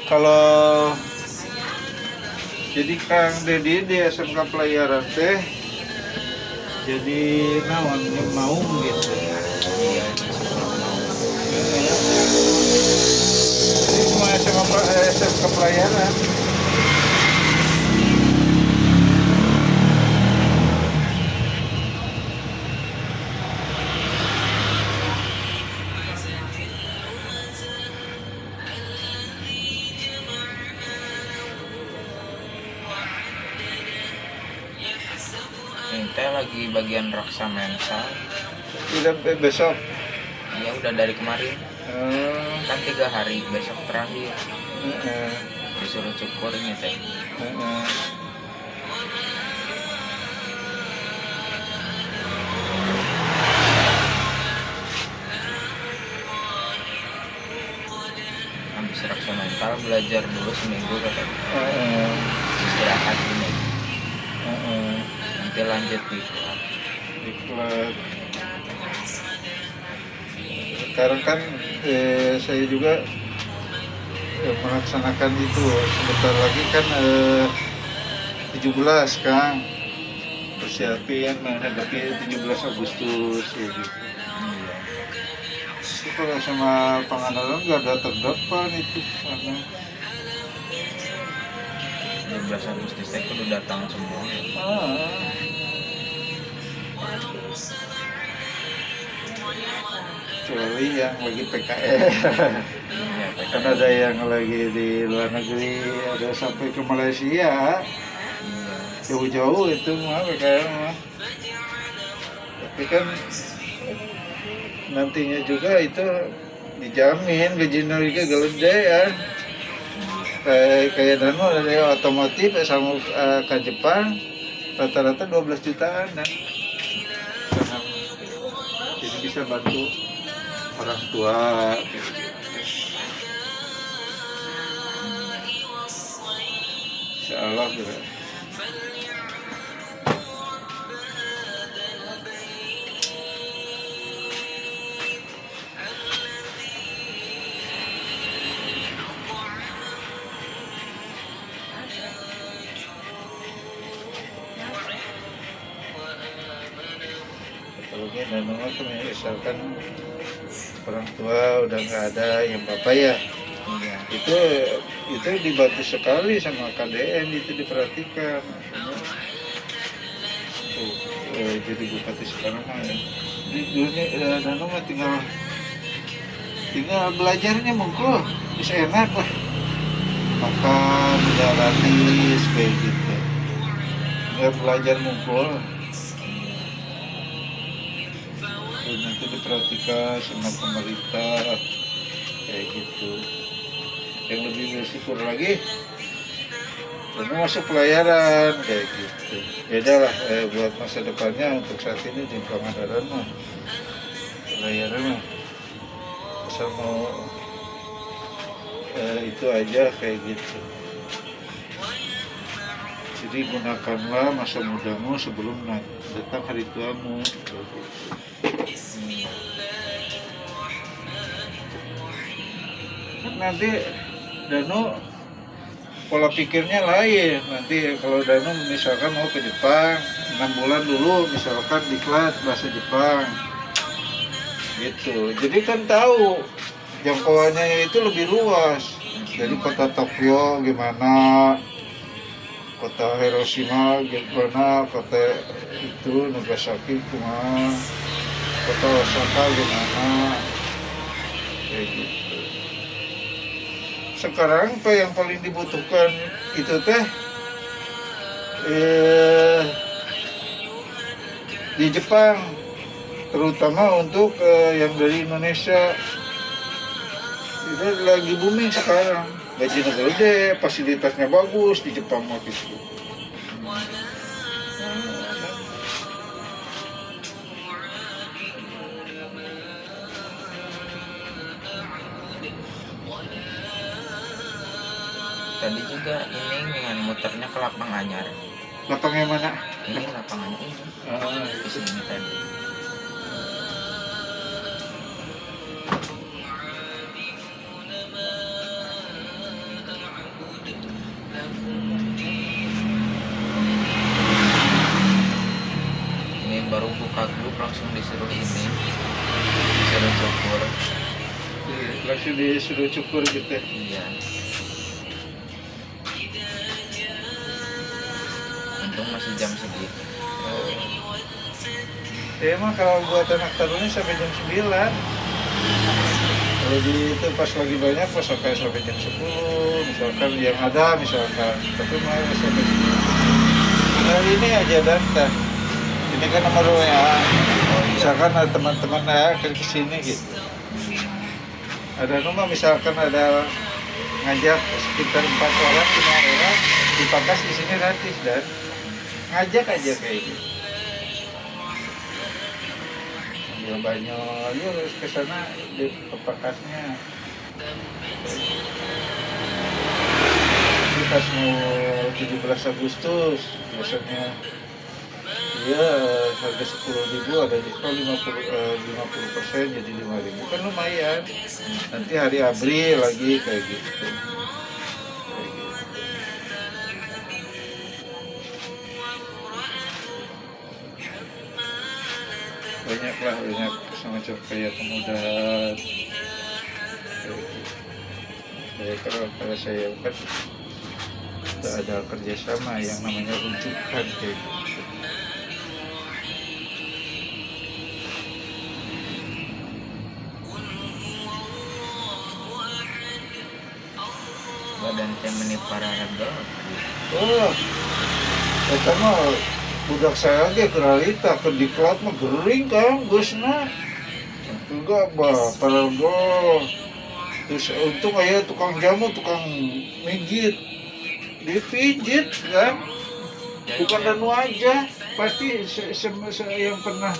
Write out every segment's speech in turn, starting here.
Kalau jadi Kang Dedi di SMK Pelayaran teh jadi naon mau gitu. Iya sekolah mau. Jadi cuma SMK Pelayaran. Ini teh lagi bagian raksa mensal. Udah besok. Iya udah dari kemarin. Eh, Kan 3 hari, besok terakhir. eh, Disuruh cukurnya teh. eh. Habis raksa mental belajar dulu seminggu katanya. Eh, Istirahat ini. eh. Nanti lanjut di klub. Diklat. Sekarang kan saya juga melaksanakan itu. Sebentar lagi kan 17 Kang. Persiapin menghadapi 17 Agustus ya gitu. Iya. Itu kalau sama Pangandaran nggak ada terdepan itu karena 12 Agustus teh kudu datang semua. kecuali yang lagi PKL. Iya, Kan ada yang lagi di luar negeri, ada sampai ke Malaysia, Iya. jauh-jauh itu mah PKL mah. Tapi kan nantinya juga itu dijamin gajinya juga gede ya. Kayak Danu dari otomotif sama ke Jepang rata-rata 12 jutaan kan. Jadi bisa bantu orang tua. Insya Allah juga. Kalau dia dan mama kan misalkan orang tua udah nggak ada yang bapak ya, Iya. itu dibantu sekali sama KDN itu diperhatikan. Tuh, jadi bupati sekarang mah ya. Di dunia Danu mah tinggal belajarnya mungkin bisa enak lah, makan gratis kayak gitu, nggak belajar mungkin. Terus nanti diperhatikan sama pemerintah kayak gitu. Yang lebih bersyukur lagi Danu masuk pelayaran kayak gitu. Beda lah buat masa depannya. Untuk saat ini di Pangandaran mah pelayaran mah asal mau itu aja kayak gitu. Jadi gunakanlah masa mudamu sebelum datang hari tuamu kayak gitu. Kan nanti Danu pola pikirnya lain. Nanti kalau Danu misalkan mau ke Jepang 6 bulan dulu misalkan diklat bahasa Jepang gitu. Jadi kan tahu jangkauannya itu lebih luas. Jadi kota Tokyo gimana, kota Hiroshima gimana, kota itu Nagasaki gimana, kota Osaka gimana kayak gitu. Sekarang apa yang paling dibutuhkan itu teh di Jepang, terutama untuk yang dari Indonesia itu lagi booming sekarang. Gajinya gede, fasilitasnya bagus di Jepang mah gitu. Tadi juga ini dengan muternya ke Lapang Anyar. Lapang yang mana? Ini lapangannya ini. Di sini tadi. disuruh cukur gitu. Iya. Untung masih jam segitu. Ya emang kalau buat anak tarunnya sampai jam 9. Kalau di itu pas lagi banyak pas sampai jam 10 misalkan yang ada misalkan. Tapi mau sampai 10. Nah ini aja data. Ini kan nomor WA. Misalkan ada teman-teman ke sini gitu. Ada nomor misalkan ada ngajak sekitar 4 orang 5 orang dipakas di sini gratis dan ngajak aja kayak gitu. Ya banyak, yuk harus ke sana di pakasnya. Ini pas mau 17 Agustus biasanya. Iya, harga 10.000 ada diskon 50% jadi 5.000 kan lumayan. Nanti hari April lagi kayak gitu. Banyak semacam kayak kemudahan. Kayak kalau saya kan ada kerjasama yang namanya rujukan kayak gitu. Badan teh menip para raga. Oh, eta mah budak saya ge keralita ke diklat mah gering kan geusna. Enggak bah, parago. Terus untung aya tukang jamu, tukang mijit. Dipijit kan. Bukan danu aja, pasti yang pernah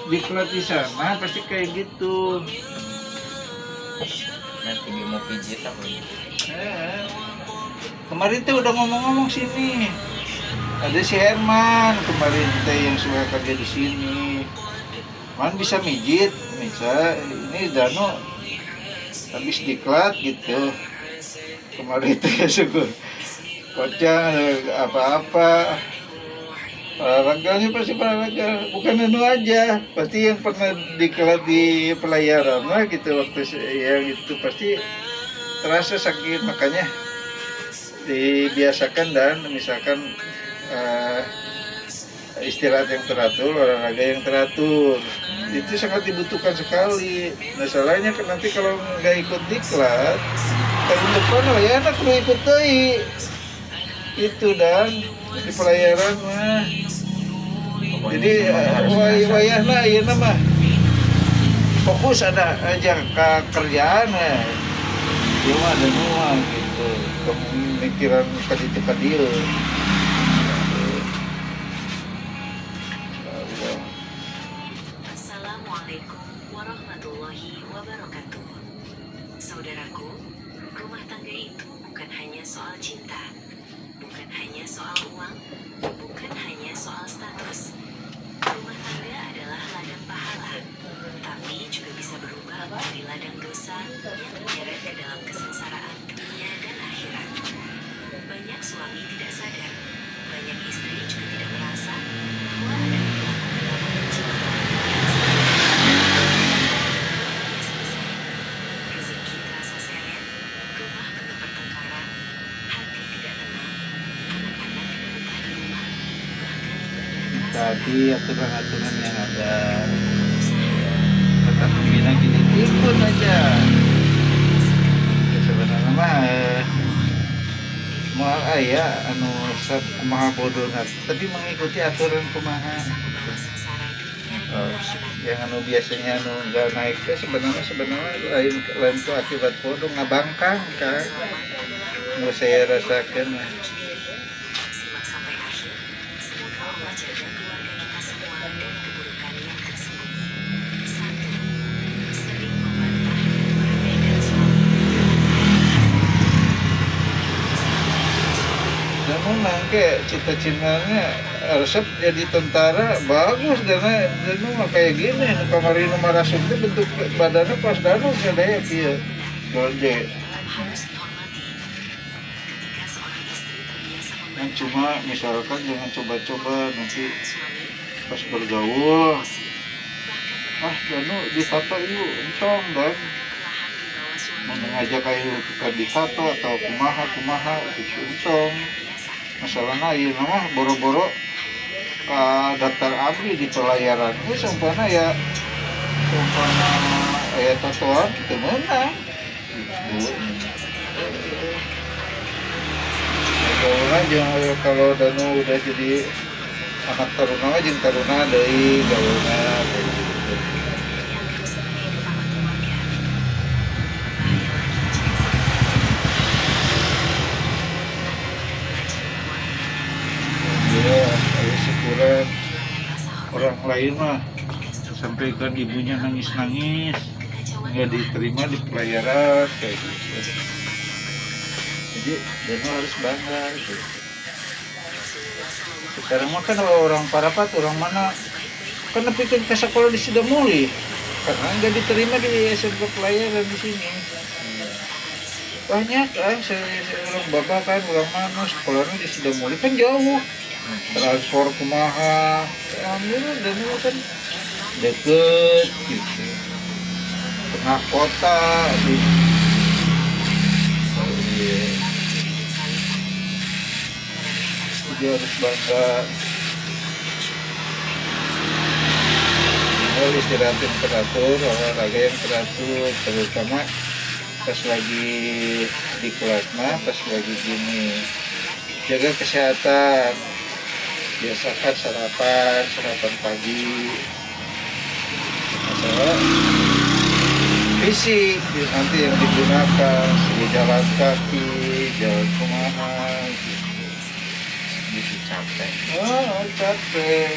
diklat di sana pasti kayak gitu. Nanti dia mau pijit apa? Kemarin tuh udah ngomong-ngomong sini. Ada si Herman kemarin teh yang suka kerja di sini. Man bisa mijit, bisa. Ini Dano habis diklat gitu. Kemarin teh ya syukur. Kocang apa-apa. Olahraganya pasti olahraga, bukan anu aja. Pasti yang pernah diklat di pelayaran lah gitu waktu saya gitu pasti terasa sakit, makanya dibiasakan dan misalkan istirahat yang teratur, olahraga yang teratur itu sangat dibutuhkan sekali. Masalahnya kan nanti kalau nggak ikut diklat tahun depan lah ya anak lu ikut deh itu dan di pelayaran mah. Jadi wayahna ieu mah fokus ada aja ke kerjaan ya. Dia mah ada nuang gitu. Pemikiran ka dieu. Assalamualaikum warahmatullahi wabarakatuh. Saudaraku, rumah tangga itu bukan hanya soal cinta, bukan hanya soal uang, bukan hanya soal status. Rumah tangga adalah ladang pahala, tapi juga bisa berubah menjadi ladang dosa yang menyeret ke dalam kesengsaraan dunia dan akhirat. Banyak suami tidak sadar, banyak istri juga tidak merasa bahwa ada perilaku betapa mencinta yang selesai. Rezeki terasa seret, rumah penuh pertengkaran, hati tidak tenang, anak-anak tidak betah di rumah, bahkan ibadah terasa Tadi aturan-aturan yang ada tetap membina gini ikut aja. Ya, sebenarnya mah moal aya anu kumaha bodona tapi mengikuti aturan kumaha. Yang anu biasanya anu nggak naik teh sebenarnya lain tuh akibat bodoh ngabangkang kan. Nggak saya rasakan. Simak sampai akhir. Semoga Allah jaga keluarga kita semua dari keburukan yang tersembunyi. 1. Sering membantah dan meremehkan suami. Namun nangke cita-citanya resep jadi tentara bagus dan mah kayak gini kemarin nomor rasuk itu bentuk badannya pas danu kayak dia gede Harus dihormati. Ketika seorang istri terbiasa yang cuma misalkan jangan coba-coba nanti suami, pas bergaul bahkan danu ditata yuk entong dan perlahan ngajak kayu tukar di tato atau kumaha gitu untung masalahnya ieu mah boro-boro daftar abdi di pelayaran itu sampana ya sampana aya tatoan teu meunang gitu. Kalau Danu udah jadi anak taruna mah jeung taruna deui gaweuna kayak gitu. Iya, ayo syukuran orang lain mah sampaikan ibunya nangis-nangis nggak diterima di pelayaran kayak gitu. Jadi Danu harus bangga gitu. Sekarang mah kan orang Parapat, orang mana kan pikir ke sekolah di Sidamuli karena nggak diterima di SMK pelayaran di sini. Banyak kan, orang bapak kan, orang mana sekolahnya di Sidamuli kan jauh, transfer kumaha, alhamdulillah Danu kan deket gitu, tengah kota gitu. Dia harus bangga. Istirahat yang teratur, olahraga yang teratur, terutama pas lagi di kelas mah, pas lagi gini jaga kesehatan, biasakan sarapan pagi, masalah fisik nanti yang digunakan, seperti jalan kaki, jalan kumaha Gitu capek. capek.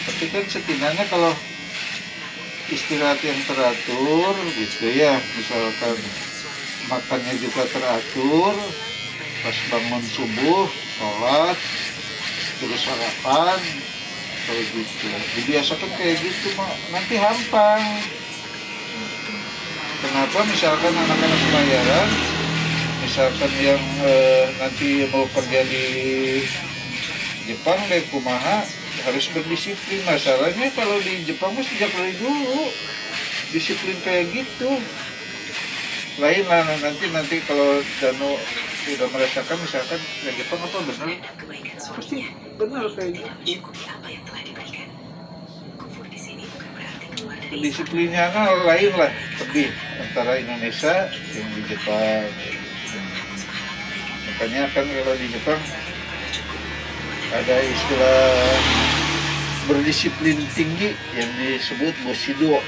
Tapi kan setidaknya kalau istirahat yang teratur gitu ya, misalkan makannya juga teratur, pas bangun subuh sholat terus sarapan kayak gitu. Dibiasakan kayak gitu nanti hampang. Kenapa misalkan anak-anak pelayaran misalkan yang nanti mau kerja di Jepang deh kumaha harus berdisiplin. Masalahnya kalau di Jepang mah sejak dari dulu disiplin kayak gitu. Lain lah nanti kalau Danu sudah merasakan misalkan di Jepang apa benar pasti benar kayak gitu. Disiplinnya kan lain lah lebih antara Indonesia yang di Jepang. Makanya kan kalau di Jepang ada istilah berdisiplin tinggi yang disebut Bushido.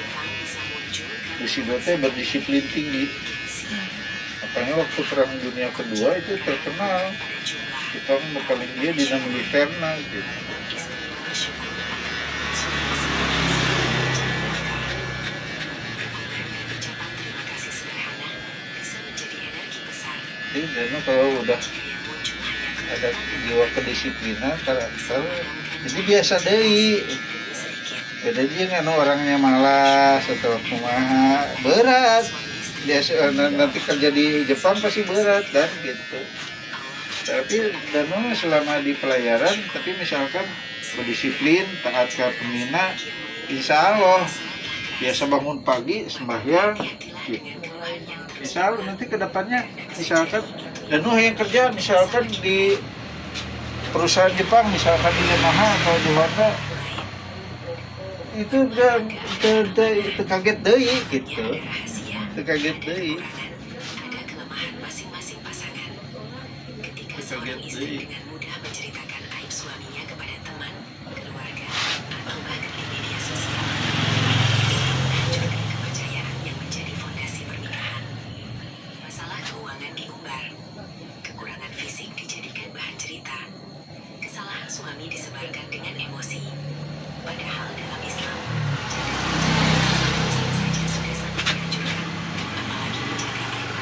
Bushido itu berdisiplin tinggi. Makanya waktu Perang Dunia Kedua itu terkenal Jepang paling dia dina militerna gitu. Jadi Danu kalau udah ada jiwa kedisiplinan karakter jadi biasa deh. Beda dia kan orangnya malas atau kumaha berat biasa nanti kerja di Jepang pasti berat dan gitu. Tapi Danu selama di pelayaran tapi misalkan berdisiplin taat ke pembina insya Allah biasa bangun pagi sembahyang gitu. Insya Allah nanti kedepannya misalkan Danu yang kerja misalkan di perusahaan Jepang misalkan di Yamaha atau di Honda itu udah kaget deui gitu. Kaget deui. Ada kelemahan masing-masing pasangan. Ketika seorang istri dengan mudah menceritakan aib suaminya kepada teman, keluarga, atau bahkan di media sosial, menghancurkan kepercayaan yang menjadi fondasi pernikahan. Masalah keuangan diumbar, kekurangan fisik dijadikan bahan cerita, kesalahan suami disebarkan dengan